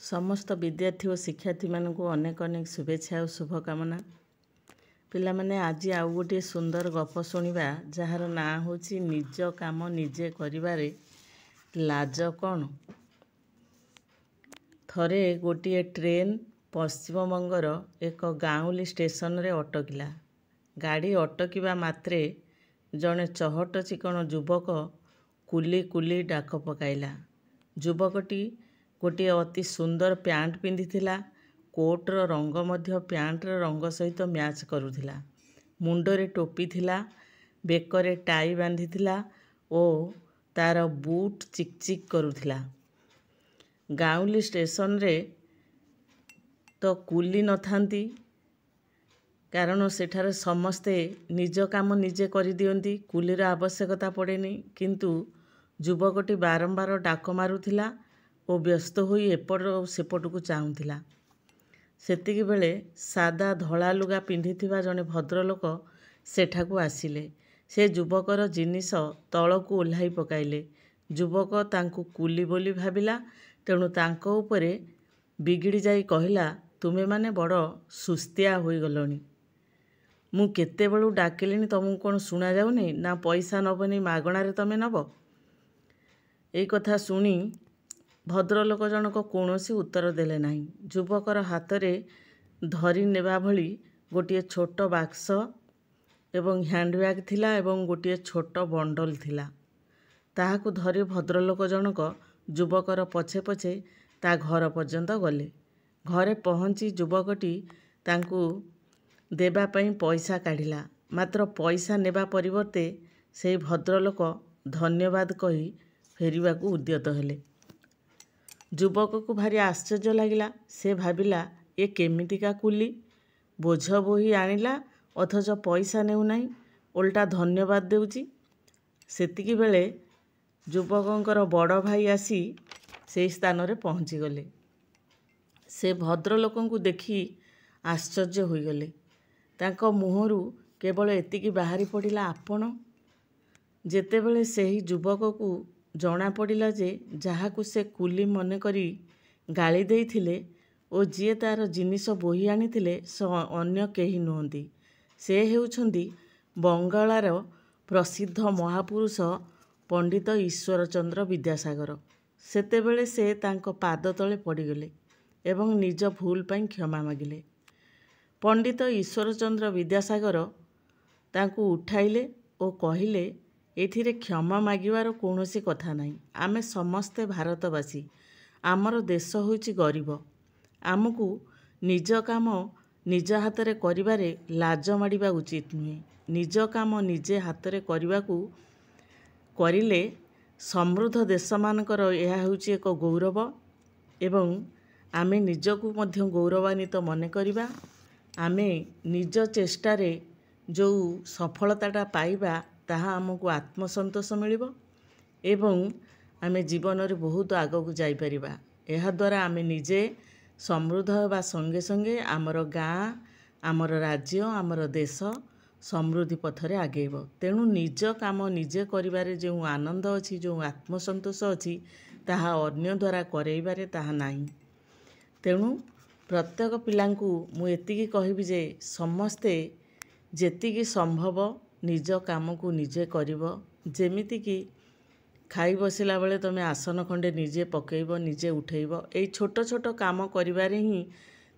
समस्त विद्यार्थी और शिक्षार्थी मानक अनेक अनेक शुभेच्छा और शुभकामना। पिलामाने आज आउ गोटे सुंदर गप शुणा जार ना हूँ निज काम निजे करिबारे लाज कौन। थरे गोटे ट्रेन पश्चिमबंगर एक गाँउली स्टेशन रे अटकिला। गाड़ी अटकिबा मात्रे जड़े चहट चिकण युवक कुली कुली डाक पकाइला। युवकटी गोटे अति सुंदर पैंट पिंधिथिला। कोटर रंग मध्य पैंटर रंग सहित मैच करुथिला। मुंडरे टोपी थिला, बेकरे टाई बांधिथिला ओ तार बूट चिकचिक करुथिला। गाँउली स्टेशन रे तो कुली न थांती, कारण सेठारे समस्ते निज काम निजे करि दियंती, कुलीर आवश्यकता पड़ेनी। किंतु युवकटी बारंबार डाक मारुथिला ओ व्यस्त होई एपट सेपटकू चाहुथिला। सेतिकी बेले सादा धला लुगा पिंधिथिबा जने भद्रलोक सेठाकू आसिले। से युवकर जिनिस तळकू ओह्लाई पकाइले। युवक तांकू कुली बोली भाबिला, तेणु तांको उपरे बिगिड़ी जाई कहिला, तुमे माने बड़ सुस्तिया होई गलोनी। मु केते बेलू डाकिलिनी तमु कोन सुना जाउनी ना पैसा नबनी मागणारे तमे नब। एई कथा सुनी भद्रलोक जनक कौनसी उत्तर देले नाही। युवकर हाथ में धरी नेबा भली गोटे छोट बाक्स एवं हैंडबैग थिला एवं गोटे छोट बंडल थिला। ताहाकू धरी भद्रलोक जनक युवकर पछे पछे ता घर पर्यंत गले। घरे पहुँची युवकटी तांकू देबा पई पैसा काढ़िला। मात्र पैसा नेबा परिवर्ते से भद्रलोक धन्यवाद कही फेरिबाकू उद्यत हेले। युवक को भारी आश्चर्य लगिला। से भाविला ये केमितिका कुली, बोझ बोही आनिला अथच पैसा नेउ नाही, ओल्टा धन्यवाद देउची। सेतिकी बेले युवकंकर बड़ भाई आसी से स्थान रे पहुँची गले। से भद्रलोकंकु देखी आश्चर्य होई गले। तांको मुहरु केवल एतिकी बाहरी पड़िला, आपण। जेतेबेले सेही युवक को जना पड़िला जे जहाकू से कुली मन करी गाली देइथिले ओ जिए तार जिनिस बोही आनिथिले से अन्य केही नुहंती, से हेउछंती बंगालार प्रसिद्ध महापुरुष पंडित ईश्वरचंद्र विद्यासागर। सेतेबेले से तांको पाद तले पड़ीगले एवं निज भूल पाई क्षमा मागिले। पंडित ईश्वरचंद्र विद्यासागर तांकू उठाइले ओ कहिले, एथिरे क्षमा मागिवार कौनसी कथा नहीं। आमे समस्ते भारतवासी, आमर देश होइछि गरीब। आमको निज काम निज हाथ रे करिबारे लाज माडिबा उचित नुहे। निज काम निजे हाथ रे करिले समृद्ध देश मानकर यह होइछि एक गौरव एवं आमे निजकू मध्य गौरवान्वित मने करिबा। आमे निज चेष्टारे जो सफलताटा पाइबा ताहा आमको आत्मसंतोष मिलिबो एवं आमे जीवन रे बहुत आगकू जाई परिबा। एहा द्वारा आमे निजे समृद्ध होबा संगे संगे आमर गाँ, आमर राज्य, आमर देश समृद्धि पथरे आगेइबो। तेणु निज काम निजे करिबारे जो आनंद अछि, जो आत्मसंतोष अछि, ताहा अन्य द्वारा करैबारे ताहा नाही। तेणु प्रत्येक पिलांकू मु एतिकी कहिबी जे समस्ते जेतिकी संभव निज काम को निजे करिबो। जेमिति कि खाई बसिला बेले तमे आसन खंडे निजे पकेइबो, निजे उठेइबो। एई छोट छोट काम करिबारे ही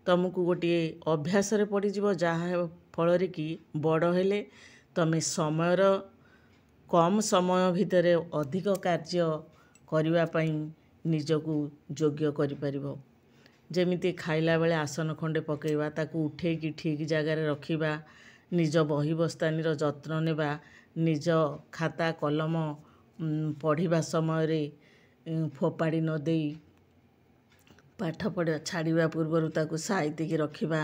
तुमको गोटे अभ्यास रे पड़ी जिवो, जहा फल रे कि बड़ हेले तमे समयर कम समय भितरे अधिक कार्य करिबा पई निजकू योग्य करि परिबो। जेमिति खाइला बेले आसन खंडे पकेइबा, ताकू उठेइकी ठीक जगार रखिबा, निज बही बस्तानी रो जत्न नेबा, निज खाता कलम पढ़िबा समय रे फोपाड़ी न देई पाठ पढ़ा छाड़िबा पूर्वर ताकू साइतिकी रखिबा,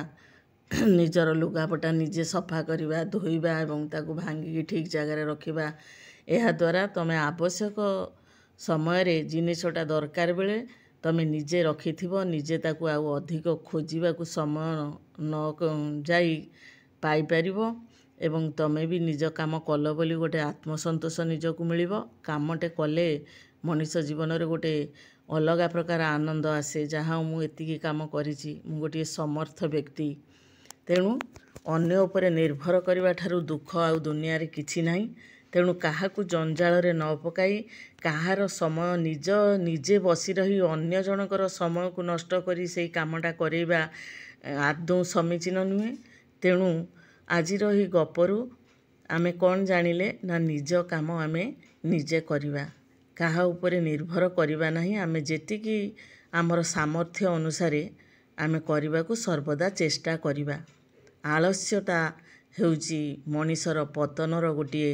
निजर लुगापटा निजे सफा करिबा, धोइबा एवं ताकू भांगी ठीक जगार रखिबा। एहा द्वारा तमे आवश्यक समय रे जिनिसटा दरकार बेले तमे निजे रखिथिबो, निजे ताकू आउ अधिक खोजिबाकू समय न जाई पाई परिबो एवं तमे भी निज काम कल बोली गोटे आत्मसंतोष निजकू मिलिबो। कामटे कले मनुष्य जीवन रे गोटे अलगा प्रकार आनंद आसे जहाँ मु एतिकी काम करिछि मु गोटे समर्थ व्यक्ति तेणु अन्य उपरे निर्भर करबा ठारू दुख आउ दुनिया रे किछि नाही। तेणु काहाकू जंजाल न पकाई कहार समय निजे बसी रही अन्य जनकर समय को नष्ट करी से कामटा करेबा आदौ समीचीन नुहे। तेणु आजिर ही गपरू आमे कौन जानिले ना निज काम आमे निजे करिबा काहा उपरे निर्भर करिबा नाही। आमे जेतिकी आमर सामर्थ्य अनुसारे आमे करिबाकू सर्वदा चेष्टा करिबा। आलस्यता हेउची मनीषर पतनर गोटिए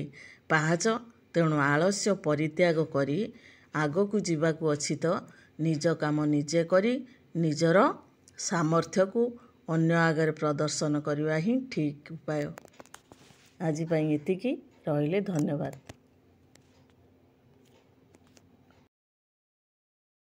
पाहाच। तेणु आलस्य परित्याग करी आगकू जीवाकू अछि तो निज काम निजे करी निजर सामर्थ्य को अन्य आगे प्रदर्शन करवा ही ठीक उपाय। आज एतिकी रहिले धन्यवाद।